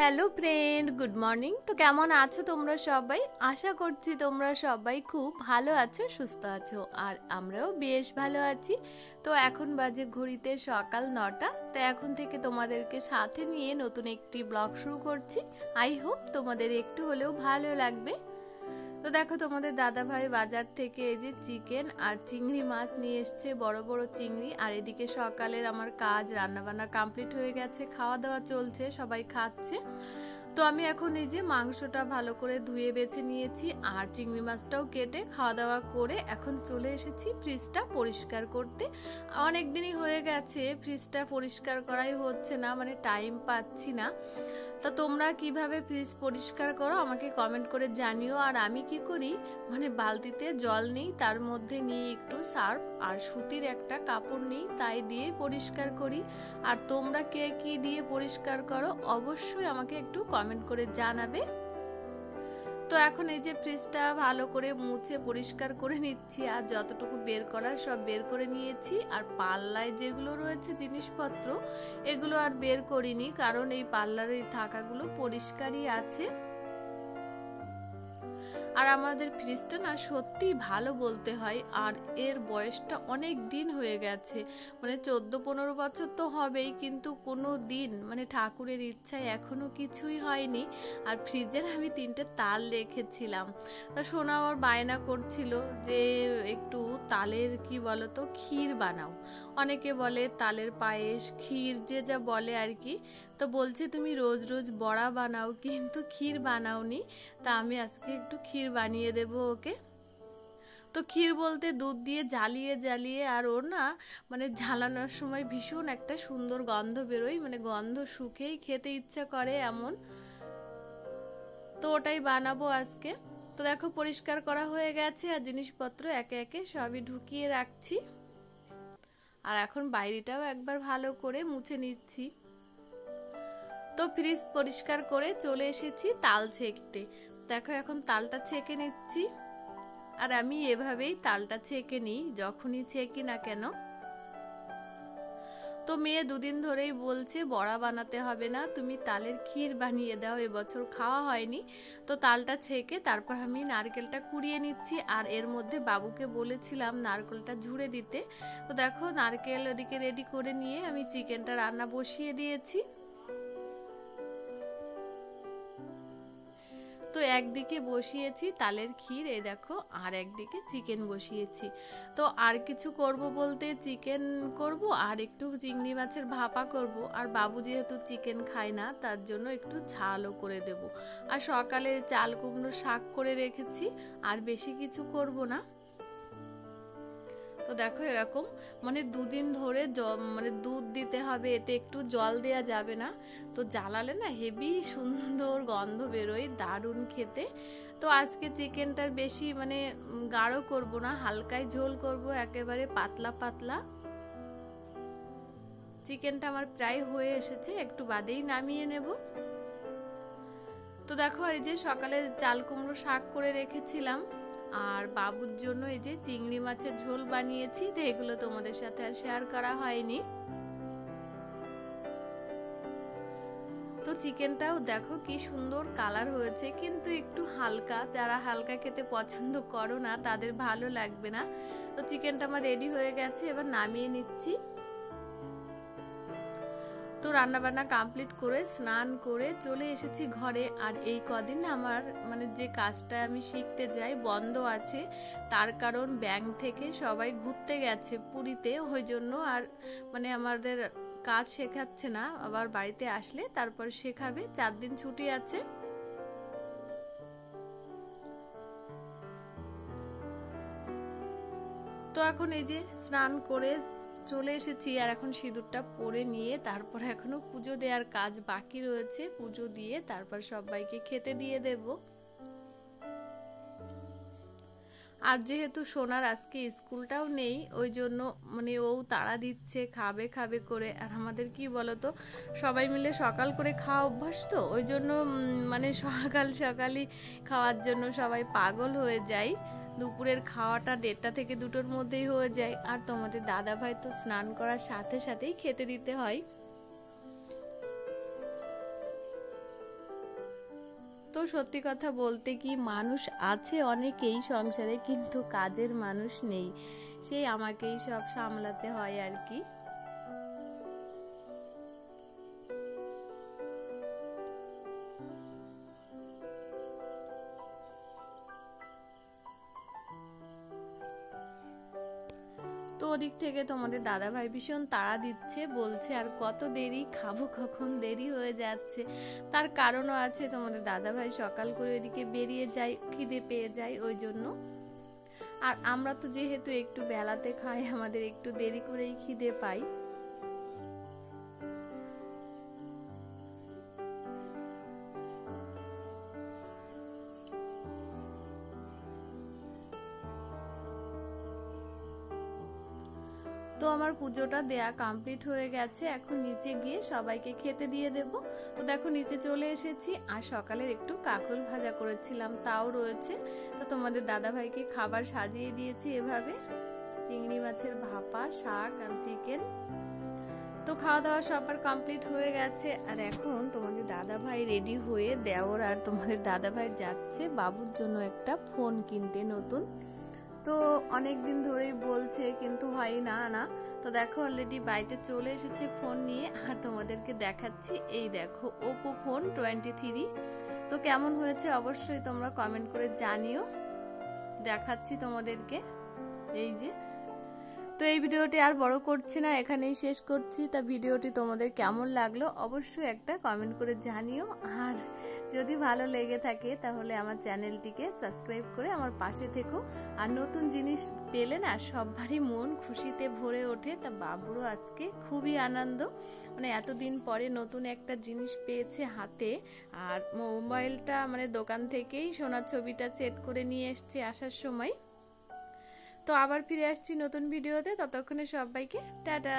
Hello friend, good morning. তো কেমন আছো তোমরা সবাই? আশা করছি তোমরা সবাই খুব ভালো আছো, সুস্থ আছো, আর আমরাও বেশ ভালো আছি। তো এখন বাজে ঘড়িতে সকাল 9টা। তো এখন থেকে তোমাদেরকে সাথে নিয়ে নতুন একটি ব্লগ শুরু করছি। আই হোপ তোমাদের একটু হলেও ভালো লাগবে। তো দেখো, তোমাদের দাদা ভাই বাজার থেকে এই যে চিকেন আর চিংড়ি মাছ নিয়ে এসছে, বড় বড় চিংড়ি। আর এদিকে সকালের আমার কাজ রান্নাবান্না কমপ্লিট হয়ে গেছে, খাওয়া দাওয়া চলছে, সবাই খাচ্ছে। তো আমি এখন এই যে মাংসটা ভালো করে ধুয়ে বেছে নিয়েছি আর চিংড়ি মাছটাও কেটে খাওয়া দাওয়া করে এখন চলে এসেছি ফ্রিজটা পরিষ্কার করতে। অনেক দিনই হয়ে গেছে ফ্রিজটা পরিষ্কার করাই হচ্ছে না, মানে টাইম পাচ্ছি না। তো তোমরা কিভাবে ফ্রিজ পরিষ্কার করো আমাকে কমেন্ট করে জানিও। আর আমি কি করি, মানে বালতিতে জল নিই, তার মধ্যে নিয়ে একটু সার্ফ আর সুতির একটা কাপড় নিই, তাই দিয়ে পরিষ্কার করি। আর তোমরা কে কি দিয়ে পরিষ্কার করো অবশ্যই আমাকে একটু কমেন্ট করে জানাবে। তো এখন এই যে ফ্রিজটা ভালো করে মুছে পরিষ্কার করে নিচ্ছি, আর যতটুকু বের করার সব বের করে নিয়েছি। আর পাল্লায় যেগুলো রয়েছে জিনিসপত্র এগুলো আর বের করিনি, কারণ এই পাল্লার এই থাকাগুলো পরিষ্কারই আছে। আর আমাদের ফ্রিজটা না সত্যি ভালো বলতে হয়, আর এর বয়সটা অনেক দিন হয়ে গেছে, মানে 14-15 বছর তো হবেই, কিন্তু কোনো দিন মানে ঠাকুরের ইচ্ছায় এখনো কিছুই হয়নি। আর ফ্রিজের আমি 3টে তাল রেখেছিলাম। তা সোনা আমার বায়না করছিল যে একটু তালের কি বলতো ক্ষীর বানাও, অনেকে বলে তালের পায়েস, ক্ষীর, যে যা বলে আর কি। তো বলছে তুমি রোজ রোজ বড়া বানাও কিন্তু ক্ষীর বানাওনি, তা আমি আজকে একটু ক্ষীর বানিয়ে দেব ওকে। তো ক্ষীর বলতে দুধ দিয়ে জ্বালিয়ে জ্বালিয়ে, আর ওর না মানে জ্বালানোর সময় ভীষণ একটা সুন্দর গন্ধ বেরোয়, মানে গন্ধ শুকেই খেতে ইচ্ছা করে এমন। তো ওটাই বানাবো আজকে। তো দেখো, পরিষ্কার করা হয়ে গেছে আর জিনিসপত্র একে একে সবই ঢুকিয়ে রাখছি। আর এখন বাইরেটাও একবার ভালো করে মুছে নিচ্ছি। তো ফ্রিজ পরিষ্কার করে চলে এসেছি তাল ছেঁকতে। দেখো এখন তালটা ছেঁকে নিচ্ছি। আর আমি এভাবেই তালটা ছেঁকে নিই যখনই ছেঁকি না কেন। তো মেয়ে দুদিন ধরেই বলছে বড়া বানাতে হবে না, তুমি তালের ক্ষীর বানিয়ে দাও, এবছর খাওয়া হয়নি। তো তালটা ছেঁকে তারপর আমি নারকেলটা কুড়িয়ে নিচ্ছি। আর এর মধ্যে বাবুকে বলেছিলাম নারকেলটা ঝুড়ে দিতে। তো দেখো নারকেল ওদিকে রেডি করে নিয়ে আমি চিকেনটা রান্না বসিয়ে দিয়েছি। তো একদিকে বসিয়েছি তালের ক্ষীর, এই দেখো, আর একদিকে চিকেন বসিয়েছি। তো আর কিছু করব বলতে চিকেন করব আর একটু চিংড়ি মাছের ভাপা করব। আর বাবু যেহেতু চিকেন খায় না তার জন্য একটু ঝালও করে দেব। আর সকালে চাল কুমড়ো শাক করে রেখেছি, আর বেশি কিছু করব না। তো দেখো এরকম মানে দুদিন ধরে মানে দুধ দিতে হবে, এতে একটু জল দেয়া যাবে না। তো জ্বালালে না হেভি সুন্দর গন্ধ বেরোয়, দারুণ খেতে। তো আজকে চিকেনটার বেশি মানে গাঢ় করব না, হালকাই ঝোল করব, একেবারে পাতলা পাতলা। চিকেনটা আমার প্রায় হয়ে এসেছে, একটু বাদেই নামিয়ে নেব। তো দেখো এই যে সকালে চাল কুমড়ো শাক করে রেখেছিলাম, আর বাবুর জন্য এই যে চিংড়ি মাছের ঝোল বানিয়েছি। তো এগুলো তোমাদের সাথে আর শেয়ার করা হয়নি। তো চিকেনটাও দেখো কি সুন্দর কালার হয়েছে, কিন্তু একটু হালকা, যারা হালকা খেতে পছন্দ করো না তাদের ভালো লাগবে না। তো চিকেনটা আমার রেডি হয়ে গেছে, এবার নামিয়ে নিচ্ছি। তো রান্নাবান্না কমপ্লিট করে স্নান করে চলে এসেছি ঘরে। আর এই কদিন আমার মানে যে কাজটা আমি শিখতে যাই বন্ধ আছে, তার কারণ ব্যাংক থেকে সবাই ঘুরতে গেছে পুরীতে, ওই জন্য আর মানে আমাদের কাজ শেখাচ্ছে না। আবার বাড়িতে আসলে তারপর শেখাবে, 4 দিন ছুটি আছে। তো এখন এই যে স্নান করে চলে এসেছি, আর এখন সিঁদুরটা পরে নিয়ে তারপর এখনো পুজো দেওয়ার কাজ বাকি রয়েছে, পুজো দিয়ে তারপর সবাইকে খেতে দিয়ে দেব। আর যেহেতু সোনার আজকে স্কুলটাও নেই, ওই জন্য মানে ও তাড়া দিচ্ছে খাবে খাবে করে। আর আমাদের কি বলতো, সবাই মিলে সকাল করে খাওয়া অভ্যাস, তো ওই জন্য মানে সকাল সকালই খাওয়ার জন্য সবাই পাগল হয়ে যায়। দুপুরের খাওয়াটা 1:30 থেকে 2টোর মধ্যেই হয়ে যায়। আর তোমাদের দাদা ভাই তো স্নান করার সাথে সাথেই খেতে দিতে হয়। তো সত্যি কথা বলতে কি, মানুষ আছে অনেকেই সংসারে, কিন্তু কাজের মানুষ নেই, সেই আমাকেই সব সামলাতে হয় আর কি। তো ওদিক থেকে তোমাদের দাদা ভাই ভীষণ তাড়া দিচ্ছে, বলছে আর কত দেরি, খাবো কখন, দেরি হয়ে যাচ্ছে। তার কারণও আছে, তোমাদের দাদা ভাই সকাল করে ওইদিকে বেরিয়ে যায়, খিদে পেয়ে যায় ওই জন্য। আর আমরা তো যেহেতু একটু বেলাতে খাই, আমাদের একটু দেরি করেই খিদে পাই। তো আমার পুজোটা দেয়া কমপ্লিট হয়ে গেছে, এখন নিচে গিয়ে সবাইকে খেতে দিয়ে দেব। তো দেখো নিচে চলে এসেছি, আর সকালের একটু কাঁকরোল ভাজা করেছিলাম, তাও রয়েছে। তো তোমাদের দাদা ভাইকে খাবার সাজিয়ে দিয়েছি এভাবে, চিংড়ি মাছের ভাপা, শাক আর চিকেন। তো খাওয়া দাওয়া সবার কমপ্লিট হয়ে গেছে, আর এখন তোমাদের দাদা ভাই রেডি হয়ে, দেওর আর তোমাদের দাদা ভাই যাচ্ছে বাবুর জন্য একটা ফোন কিনতে নতুন। তো অনেক দিন ধরেই বলছে, কিন্তু হয় না না। তো দেখো অলরেডি বাড়িতে চলে এসেছে ফোন নিয়ে, আর তোমাদেরকে দেখাচ্ছি। এই দেখো ওপো ফোন 23। তো কেমন হয়েছে অবশ্যই তোমরা কমেন্ট করে জানিও। দেখাচ্ছি তোমাদেরকে, এই যে। তো এই ভিডিওটি আর বড় করছি না, এখানেই শেষ করছি। তা ভিডিওটি তোমাদের কেমন লাগলো অবশ্যই একটা কমেন্ট করে জানিও। আর যদি ভালো লেগে থাকে তাহলে আমার চ্যানেলটিকে সাবস্ক্রাইব করে আমার পাশে থেকো। আর নতুন জিনিস পেলে না সবারই মন খুশিতে ভরে ওঠে। তা বাবুরও আজকে খুবই আনন্দ, মানে এতদিন পরে নতুন একটা জিনিস পেয়েছে হাতে। আর মোবাইলটা মানে দোকান থেকেই সোনার ছবিটা সেট করে নিয়ে এসছে আসার সময়। তো আবার ফিরে আসছি নতুন ভিডিওতে, ততক্ষণে সবাইকে টাটা।